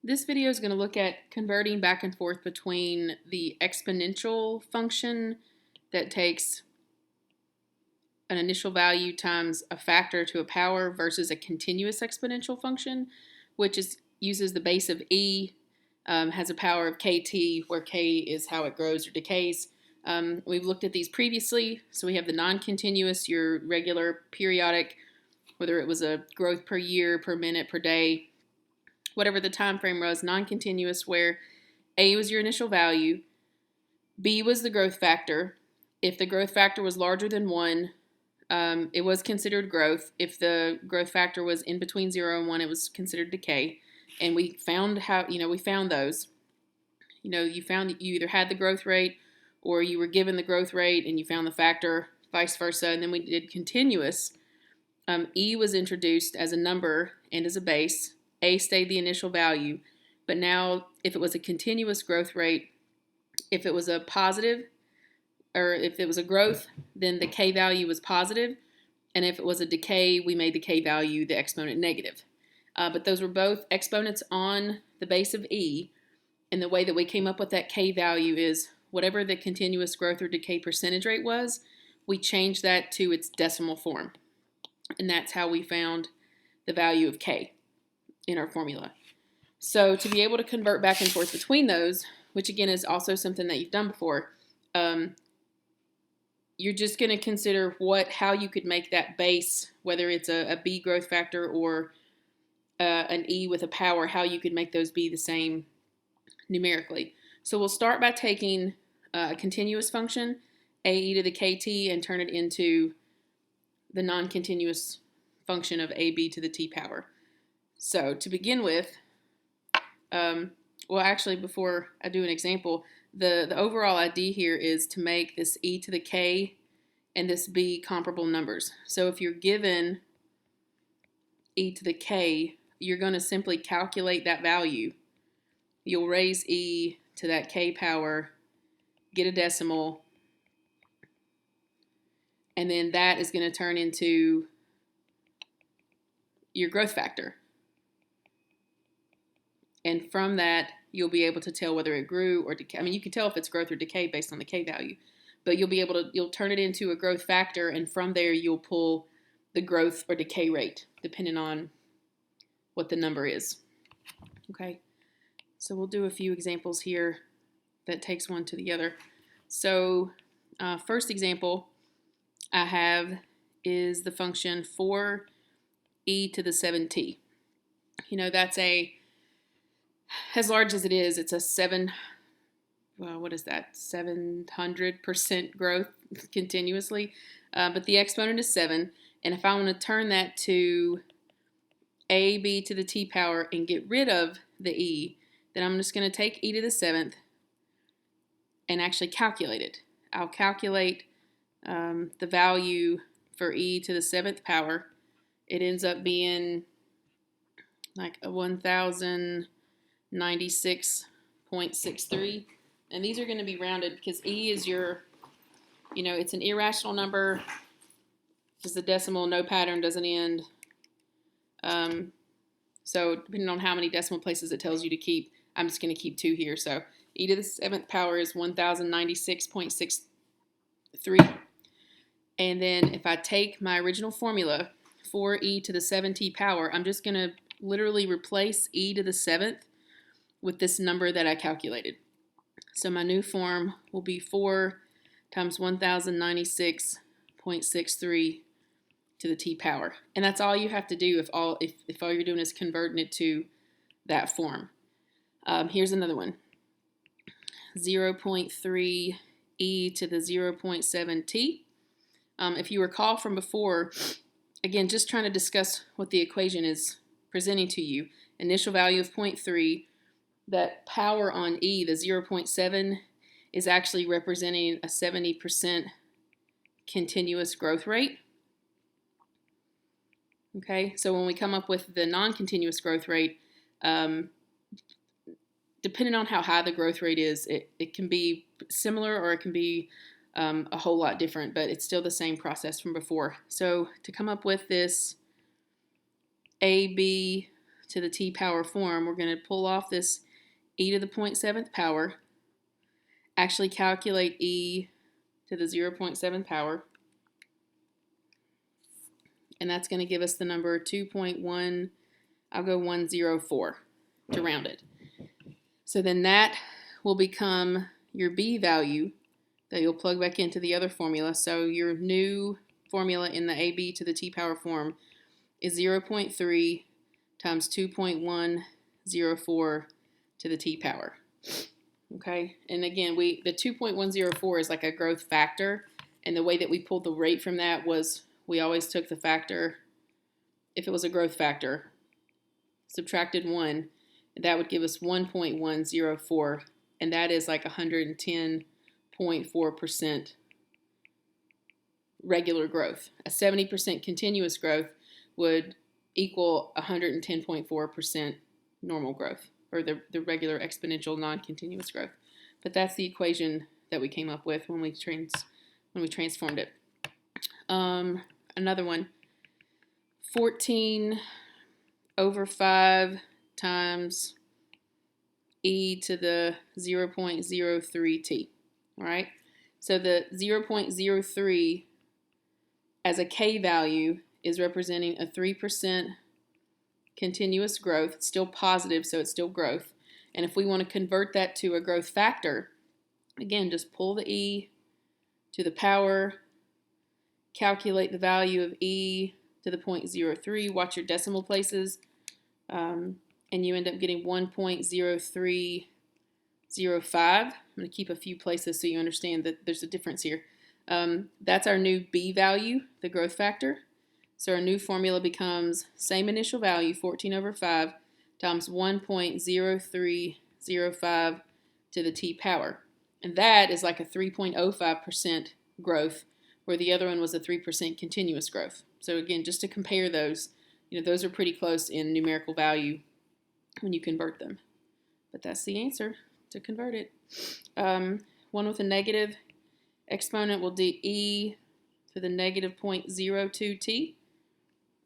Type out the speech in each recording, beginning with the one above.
This video is going to look at converting back and forth between the exponential function that takes an initial value times a factor to a power versus a continuous exponential function, which uses the base of e, has a power of kt, where k is how it grows or decays. We've looked at these previously, so we have the non-continuous, your regular periodic, whether it was a growth per year, per minute, per day, whatever the time frame was, non-continuous, where A was your initial value, B was the growth factor. If the growth factor was larger than 1, it was considered growth. If the growth factor was in between 0 and 1, it was considered decay. And we found we found those. You found that you either had the growth rate or you were given the growth rate and you found the factor, vice versa. And then we did continuous. E was introduced as a number and as a base. A stayed the initial value, but now if it was a continuous growth rate, if it was a positive, or if it was a growth, then the k value was positive, and if it was a decay, we made the k value the exponent negative. But those were both exponents on the base of e, and the way that we came up with that k value is whatever the continuous growth or decay percentage rate was, we changed that to its decimal form, and that's how we found the value of k in our formula. So to be able to convert back and forth between those, which again is also something that you've done before, you're just going to consider how you could make that base, whether it's a B growth factor or an E with a power, how you could make those be the same numerically. So we'll start by taking a continuous function, AE to the KT, and turn it into the non-continuous function of AB to the T power. So to begin with, well, actually, before I do an example, the overall idea here is to make this e to the k and this b comparable numbers. So if you're given e to the k, you're going to simply calculate that value. You'll raise e to that k power, get a decimal, and then that is going to turn into your growth factor. And from that, you'll be able to tell whether it grew or decay. I mean, you can tell if it's growth or decay based on the k value, but you'll turn it into a growth factor, and from there you'll pull the growth or decay rate depending on what the number is. Okay, so we'll do a few examples here that takes one to the other. So first example I have is the function 4e to the 7t. That's as large as it is, it's a 700% growth continuously. But the exponent is 7. And if I want to turn that to AB to the T power and get rid of the E, then I'm just going to take e to the 7th and actually calculate it. I'll calculate the value for e to the 7th power. It ends up being like a 1096.63, and these are going to be rounded because e is it's an irrational number. Just a decimal, no pattern, doesn't end. So depending on how many decimal places it tells you to keep, I'm just going to keep 2 here. So e to the 7th power is 1096.63. And then if I take my original formula, 4e to the 7t power, I'm just going to literally replace e to the 7th with this number that I calculated. So my new form will be 4 times 1096.63 to the t power. And that's all you have to do if all you're doing is converting it to that form. Here's another one. 0.3 e to the 0.7t. If you recall from before, again, just trying to discuss what the equation is presenting to you. Initial value of 0.3. That power on e, the 0.7, is actually representing a 70% continuous growth rate. Okay, so when we come up with the non-continuous growth rate, depending on how high the growth rate is, it can be similar or it can be a whole lot different, but it's still the same process from before. So to come up with this AB to the t power form, we're going to pull off this e to the 0.7th power, actually calculate e to the 0.7 power, and that's going to give us the number 2.1, I'll go 104 to round it. So then that will become your b value that you'll plug back into the other formula. So your new formula in the ab to the t power form is 0.3 times 2.104 to the t power. Okay, and again, the 2.104 is like a growth factor, and the way that we pulled the rate from that was we always took the factor, if it was a growth factor, subtracted 1, and that would give us 1.104, and that is like 110.4% regular growth. A 70% continuous growth would equal 110.4% normal growth, or the regular exponential non-continuous growth. But that's the equation that we came up with when we transformed it. Another one, 14 over 5 times e to the 0.03t. All right, so the 0.03 as a k value is representing a 3% continuous growth. It's still positive, so it's still growth. And if we want to convert that to a growth factor, again, just pull the e to the power, calculate the value of e to the 0.03, watch your decimal places, and you end up getting 1.0305. I'm going to keep a few places so you understand that there's a difference here. That's our new b value, the growth factor. So our new formula becomes same initial value, 14 over 5, times 1.0305 to the t power. And that is like a 3.05% growth, where the other one was a 3% continuous growth. So again, just to compare those, those are pretty close in numerical value when you convert them. But that's the answer to convert it. One with a negative exponent will do e to the negative 0.02t.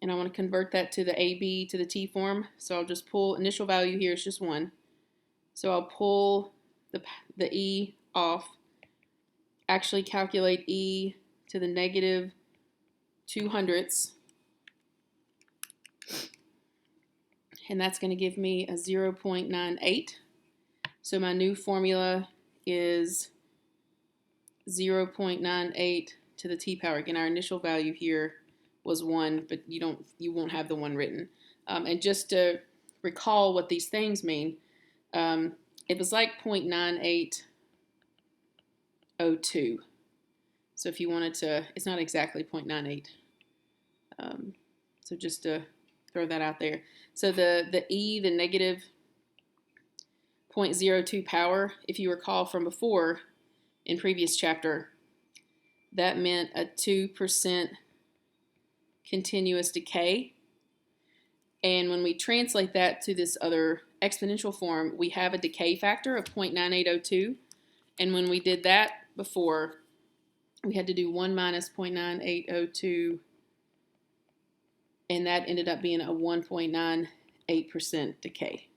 And I want to convert that to the ab to the t form. So I'll just pull, initial value here is just 1. So I'll pull the e off, actually calculate e to the negative 200ths. And that's going to give me a 0.98. So my new formula is 0.98 to the t power. Again, our initial value here was 1, but you won't have the 1 written. And just to recall what these things mean, it was like 0.9802. So if you wanted to, it's not exactly 0.98. So just to throw that out there. So the e, the negative 0.02 power, if you recall from before in previous chapter, that meant a 2% continuous decay. And when we translate that to this other exponential form, we have a decay factor of 0.9802. And when we did that before, we had to do 1 minus 0.9802, and that ended up being a 1.98% decay.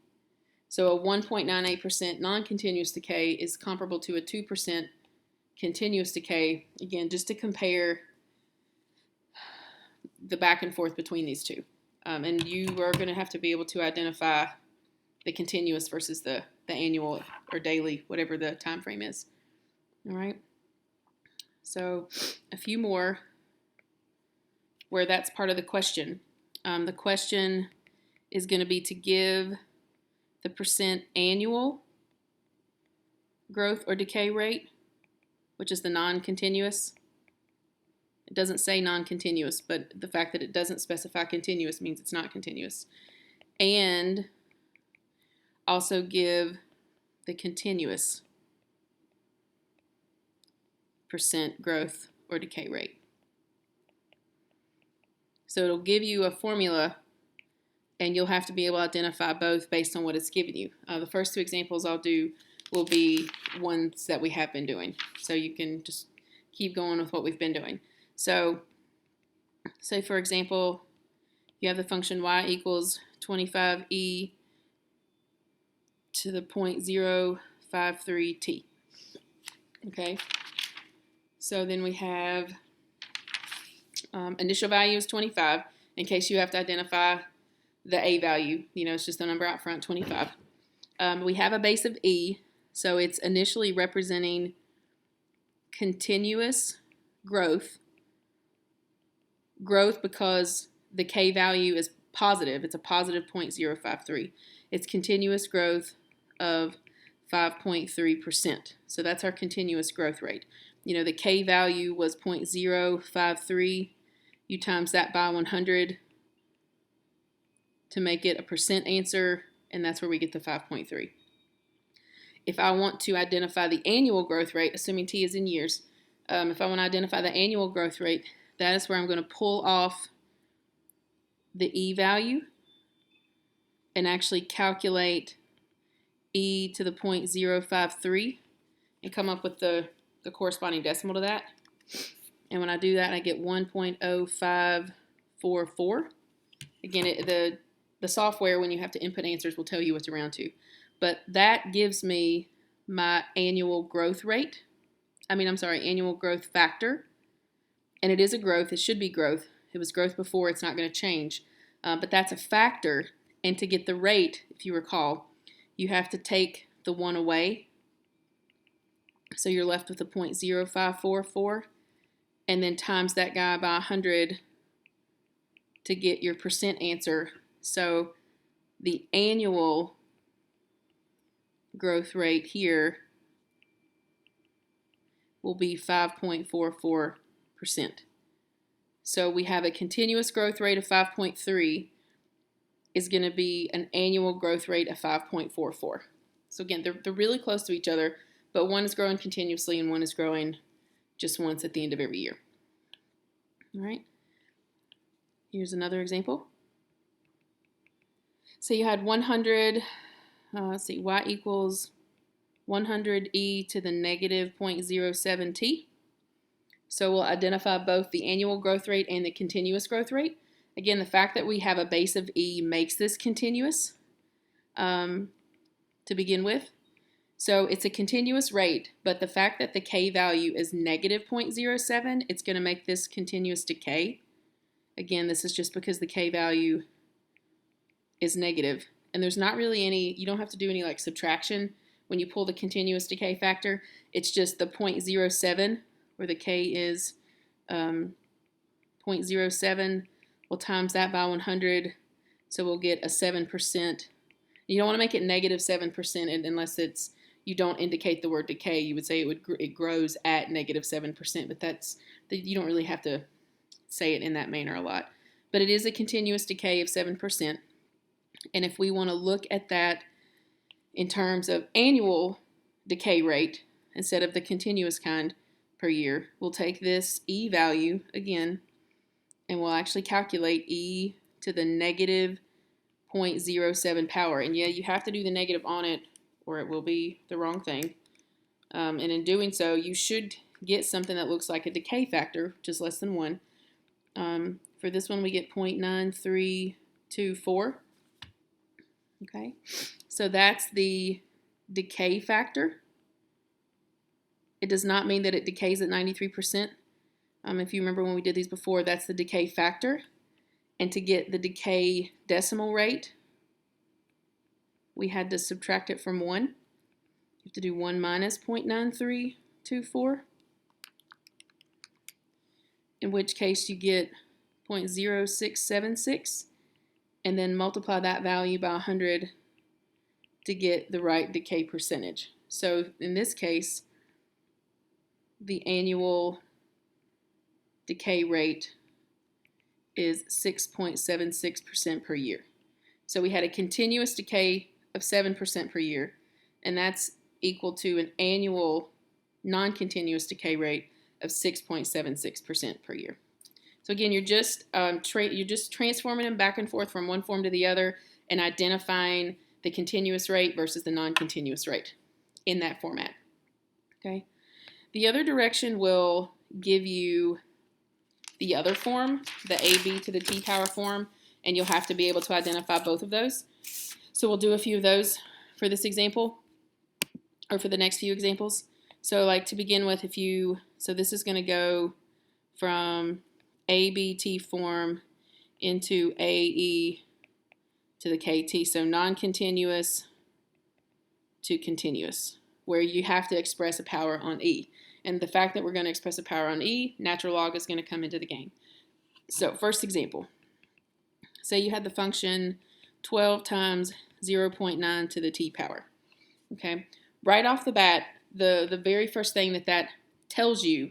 So a 1.98% non-continuous decay is comparable to a 2% continuous decay, again, just to compare the back and forth between these two. And you are going to have to be able to identify the continuous versus the annual or daily, whatever the time frame is. All right. So a few more where that's part of the question. The question is going to be to give the percent annual growth or decay rate, which is the non-continuous. It doesn't say non-continuous, but the fact that it doesn't specify continuous means it's not continuous. And also give the continuous percent growth or decay rate. So it'll give you a formula, and you'll have to be able to identify both based on what it's giving you. The first two examples I'll do will be ones that we have been doing. So you can just keep going with what we've been doing. So say, for example, you have the function y equals 25e to the 0.053t. Okay, so then we have initial value is 25, in case you have to identify the a value. It's just the number out front, 25. We have a base of e, so it's initially representing continuous growth because the k value is positive. It's a positive 0.053. It's continuous growth of 5.3%. So that's our continuous growth rate. The k value was 0.053. You times that by 100 to make it a percent answer, and that's where we get the 5.3. If I want to identify the annual growth rate, assuming t is in years, if I want to identify the annual growth rate, that is where I'm going to pull off the e value and actually calculate e to the 0.053 and come up with the corresponding decimal to that. And when I do that, I get 1.0544. Again, the software, when you have to input answers, will tell you what to round to. But that gives me my annual growth rate. Annual growth factor. And it is a growth. It should be growth. It was growth before. It's not going to change. But that's a factor. And to get the rate, if you recall, you have to take the 1 away. So you're left with a 0.0544. And then times that guy by 100 to get your percent answer. So the annual growth rate here will be 5.44%. So we have a continuous growth rate of 5.3 is going to be an annual growth rate of 5.44. So again, they're really close to each other, but one is growing continuously and one is growing just once at the end of every year. All right. Here's another example. So you had 100, y equals 100e to the negative 0.07t. So we'll identify both the annual growth rate and the continuous growth rate. Again, the fact that we have a base of e makes this continuous to begin with. So it's a continuous rate, but the fact that the k value is negative 0.07, it's going to make this continuous decay. Again, this is just because the k value is negative. And there's not really any, you don't have to do any like subtraction when you pull the continuous decay factor. It's just the 0.07 where the k is 0.07. We'll times that by 100. So we'll get a 7%. You don't want to make it negative 7% unless it's, you don't indicate the word decay. You would say it grows at negative 7%, but you don't really have to say it in that manner a lot. But it is a continuous decay of 7%. And if we want to look at that in terms of annual decay rate instead of the continuous kind per year, we'll take this e value again, and we'll actually calculate e to the negative 0.07 power. And yeah, you have to do the negative on it or it will be the wrong thing. And in doing so, you should get something that looks like a decay factor, which is less than 1. For this one, we get 0.9324. Okay, so that's the decay factor. It does not mean that it decays at 93%. If you remember when we did these before, that's the decay factor. And to get the decay decimal rate, we had to subtract it from 1. You have to do 1 minus 0.9324, in which case you get 0.0676, and then multiply that value by 100 to get the right decay percentage. So in this case, the annual decay rate is 6.76% per year. So we had a continuous decay of 7% per year, and that's equal to an annual non-continuous decay rate of 6.76% per year. So again, you're just transforming them back and forth from one form to the other and identifying the continuous rate versus the non-continuous rate in that format. Okay. The other direction will give you the other form, the AB to the T power form, and you'll have to be able to identify both of those. So we'll do a few of those for this example, or for the next few examples. So like to begin with, so this is going to go from ABT form into AE to the KT, so non-continuous to continuous, where you have to express a power on E. And the fact that we're going to express a power on E, natural log is going to come into the game. So first example, say you had the function 12 times 0.9 to the T power. Okay, right off the bat, the very first thing that tells you,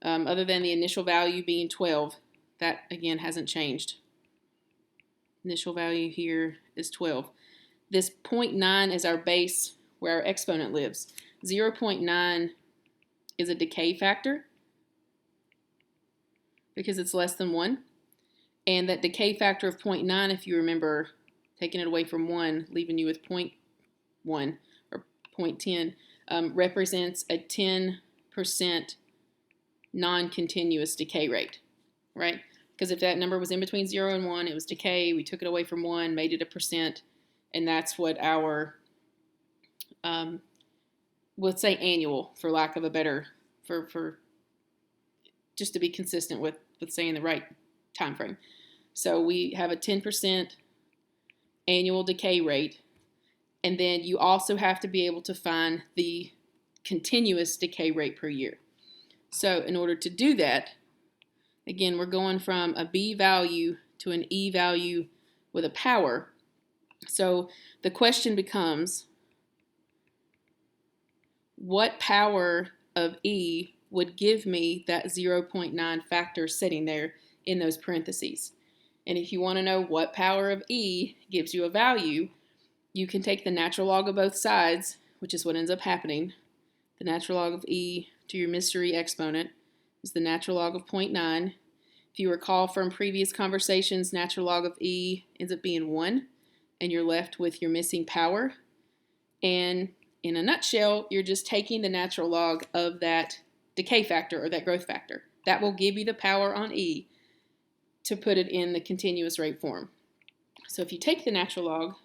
other than the initial value being 12, that again hasn't changed. Initial value here is 12. This 0.9 is our base where our exponent lives. 0.9 is a decay factor because it's less than 1. And that decay factor of 0.9, if you remember, taking it away from 1, leaving you with 0.1 or 0.10, represents a 10% non-continuous decay rate, right? Because if that number was in between 0 and 1, it was decay. We took it away from 1, made it a percent, and that's what our, let's say annual, for lack of a better, for just to be consistent with saying the right time frame. So we have a 10% annual decay rate, and then you also have to be able to find the continuous decay rate per year. So in order to do that, again, we're going from a B value to an E value with a power. So the question becomes, what power of E would give me that 0.9 factor sitting there in those parentheses? And if you want to know what power of E gives you a value, you can take the natural log of both sides, which is what ends up happening. The natural log of E to your mystery exponent is the natural log of 0.9. If you recall from previous conversations, natural log of E ends up being 1, and you're left with your missing power. And in a nutshell, you're just taking the natural log of that decay factor or that growth factor. That will give you the power on E to put it in the continuous rate form. So if you take the natural log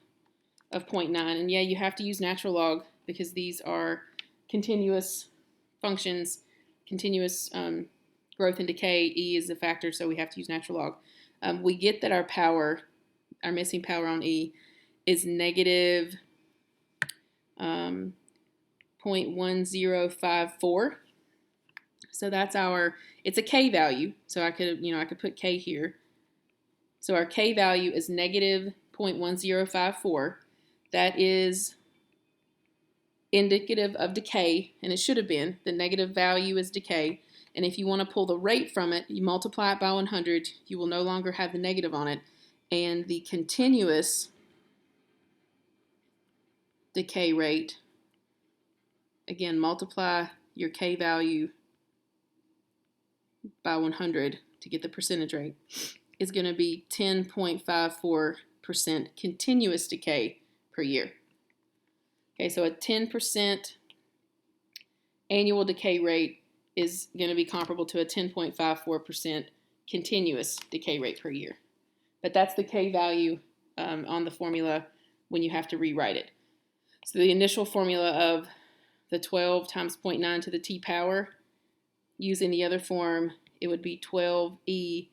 of 0.9, and yeah, you have to use natural log because these are continuous functions, continuous growth and decay. E is the factor, so we have to use natural log. We get that our power, our missing power on E, is negative 0.1054. So that's it's a K value. So I could put K here. So our K value is negative 0.1054. That is indicative of decay, and it should have been. The negative value is decay. And if you want to pull the rate from it, you multiply it by 100. You will no longer have the negative on it. And the continuous decay rate, again, multiply your K value by 100 to get the percentage rate, is going to be 10.54% continuous decay per year. Okay, so a 10% annual decay rate is going to be comparable to a 10.54% continuous decay rate per year. But that's the K value on the formula when you have to rewrite it. So the initial formula of the 12 times 0.9 to the T power, using the other form, it would be 12e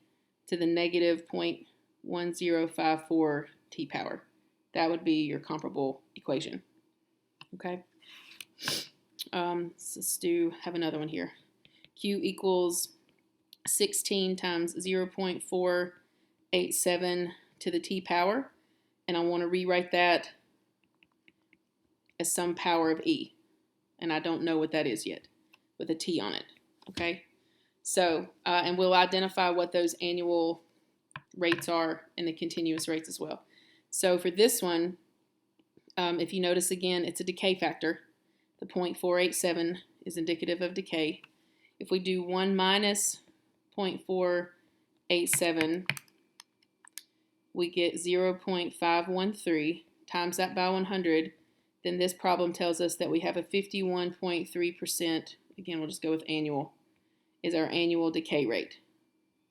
to the negative 0.1054 T power. That would be your comparable equation. Okay. Let's have another one here. Q equals 16 times 0.487 to the T power. And I want to rewrite that as some power of E. And I don't know what that is yet with a T on it. Okay. So, and we'll identify what those annual rates are and the continuous rates as well. So for this one, if you notice again, it's a decay factor. The 0.487 is indicative of decay. If we do 1 minus 0.487, we get 0.513, times that by 100, then this problem tells us that we have a 51.3%, again, we'll just go with annual, is our annual decay rate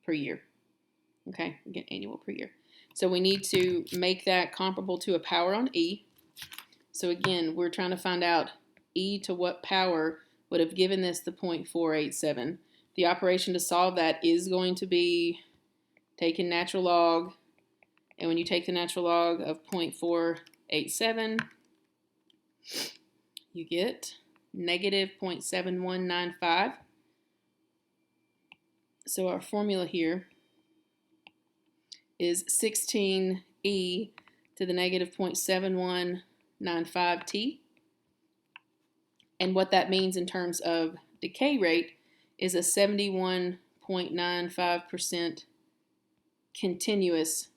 per year. Okay, again, annual per year. So we need to make that comparable to a power on E. So again, we're trying to find out E to what power would have given this the 0.487. The operation to solve that is going to be taking natural log, and when you take the natural log of 0.487, you get negative 0.7195. So our formula here is 16e to the negative 0.7195t. And what that means in terms of decay rate is a 71.95% continuous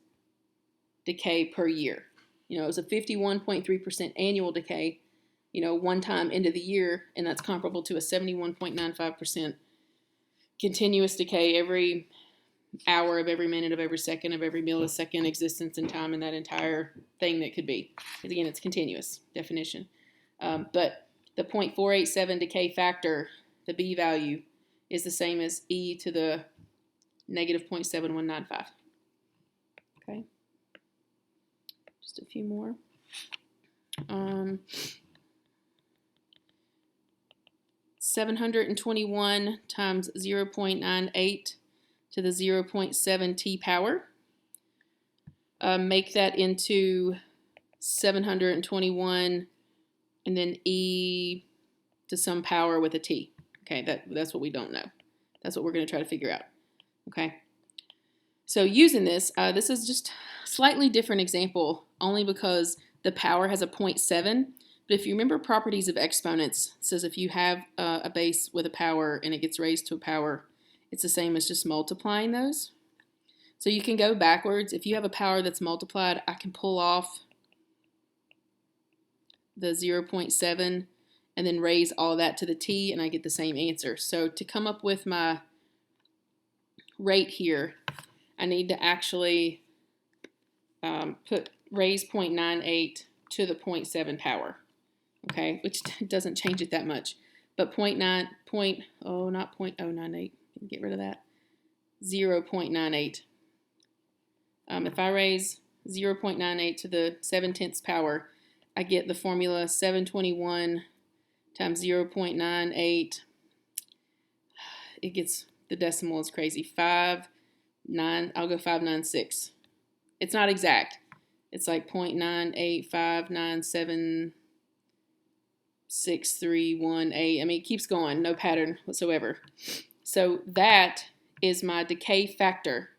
decay per year. It was a 51.3% annual decay, one time into the year, and that's comparable to a 71.95% continuous decay every hour of every minute of every second of every millisecond existence in time in that entire thing that could be. Because again, it's continuous definition. But the 0.487 decay factor, the B value, is the same as E to the negative 0.7195. Okay. Just a few more. 721 times 0.98 to the 0.7 t power. Make that into 721 and then e to some power with a t. Okay, that's what we don't know. That's what we're going to try to figure out. Okay. So using this, this is just a slightly different example only because the power has a 0.7. But if you remember properties of exponents, it says if you have a base with a power and it gets raised to a power, it's the same as just multiplying those. So you can go backwards. If you have a power that's multiplied, I can pull off the 0.7 and then raise all of that to the t, and I get the same answer. So to come up with my rate here, I need to actually raise 0.98 to the 0.7 power. Okay, which doesn't change it that much. But 0.98, get rid of that, 0.98. If I raise 0.98 to the 7/10 power, I get the formula 721 times 0.98. It gets, the decimal is crazy, I'll go 596. It's not exact. It's like 0.98597631. I mean, it keeps going, no pattern whatsoever. So that is my decay factor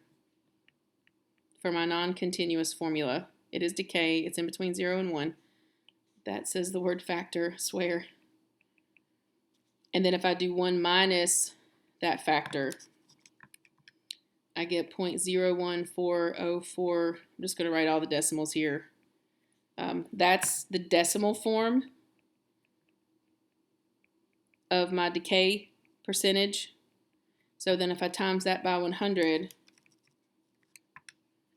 for my non-continuous formula. It is decay. It's in between 0 and 1. That says the word factor, I swear. And then if I do 1 minus that factor, I get 0.01404. I'm just going to write all the decimals here. That's the decimal form of my decay percentage. So then if I times that by 100,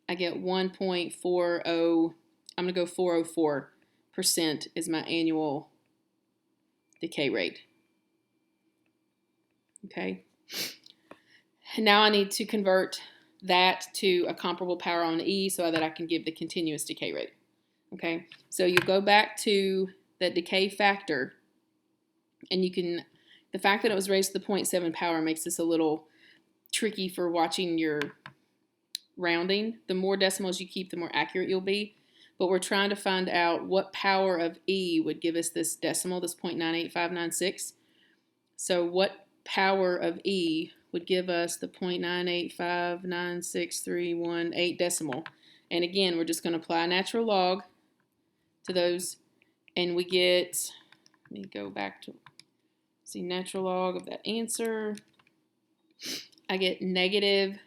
I get 1.40, I'm going to go 404% is my annual decay rate. Okay. Now I need to convert that to a comparable power on E so that I can give the continuous decay rate. Okay, so you go back to that decay factor, and you can, the fact that it was raised to the 0.7 power makes this a little tricky for watching your rounding. The more decimals you keep, the more accurate you'll be. But we're trying to find out what power of E would give us this decimal, this 0.98596. So what power of E would give us the 0.9859631 decimal? And again, we're just going to apply natural log to those, and we get, let me go back to see natural log of that answer. I get negative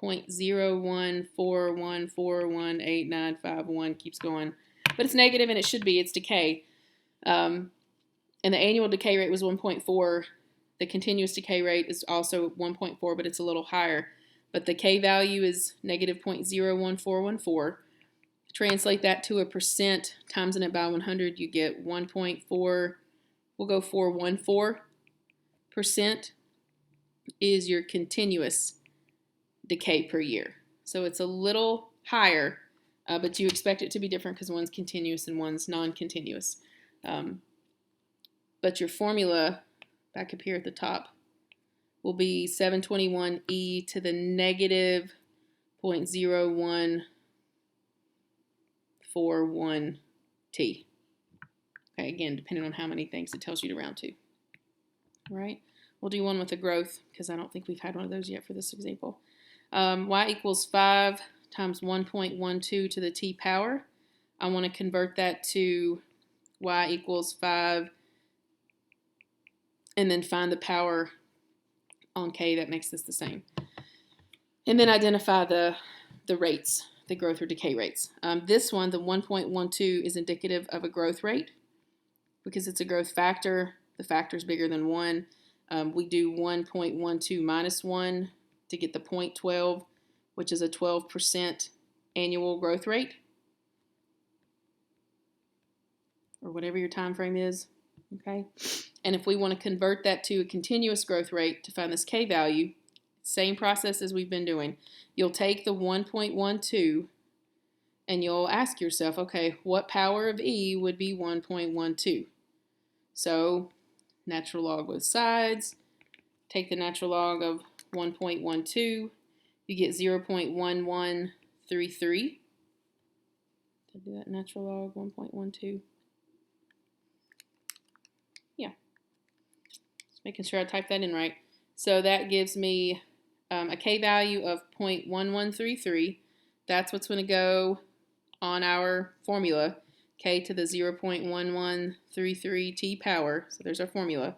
0.0141418951, keeps going, but it's negative and it should be, it's decay. And the annual decay rate was 1.4. The continuous decay rate is also 1.4, but it's a little higher. But the K value is negative 0.01414. Translate that to a percent, timesing it by 100, you get 1.4, we'll go 414% is your continuous decay per year. So it's a little higher, but you expect it to be different because one's continuous and one's non-continuous. But your formula back up here at the top will be 721e to the negative 0.0141t. Okay, again, depending on how many things it tells you to round to. All right, we'll do one with the growth because I don't think we've had one of those yet for this example. Y equals 5 times 1.12 to the t power. I want to convert that to y equals 5 and then find the power on k that makes this the same. And then identify the rates, the growth or decay rates. This one, the 1.12, is indicative of a growth rate because it's a growth factor. The factor is bigger than 1. We do 1.12 minus 1 to get the 0.12, which is a 12% annual growth rate, or whatever your time frame is. Okay, and if we want to convert that to a continuous growth rate to find this k value, same process as we've been doing. You'll take the 1.12 and you'll ask yourself, okay, what power of e would be 1.12? So natural log both sides, take the natural log of 1.12, you get 0.1133. Did I do that natural log 1.12? Yeah. Just making sure I type that in right. So that gives me a k value of 0.1133. That's what's going to go on our formula, k to the 0.1133 t power. So there's our formula.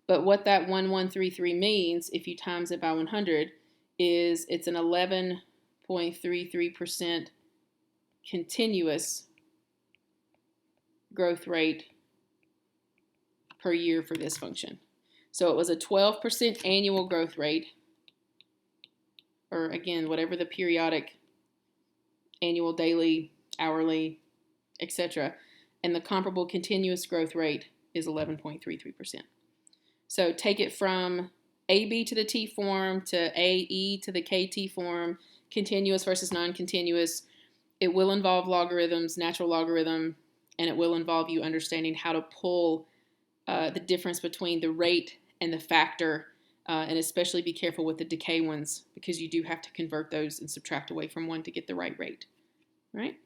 But what that 1133 means, if you times it by 100, is it's an 11.33% continuous growth rate per year for this function. So it was a 12% annual growth rate, or again, whatever the periodic, annual, daily, hourly, etc. And the comparable continuous growth rate is 11.33%. So take it from AB to the T form to AE to the KT form, continuous versus non-continuous. It will involve logarithms, natural logarithm, and it will involve you understanding how to pull the difference between the rate and the factor, and especially be careful with the decay ones because you do have to convert those and subtract away from one to get the right rate. All right?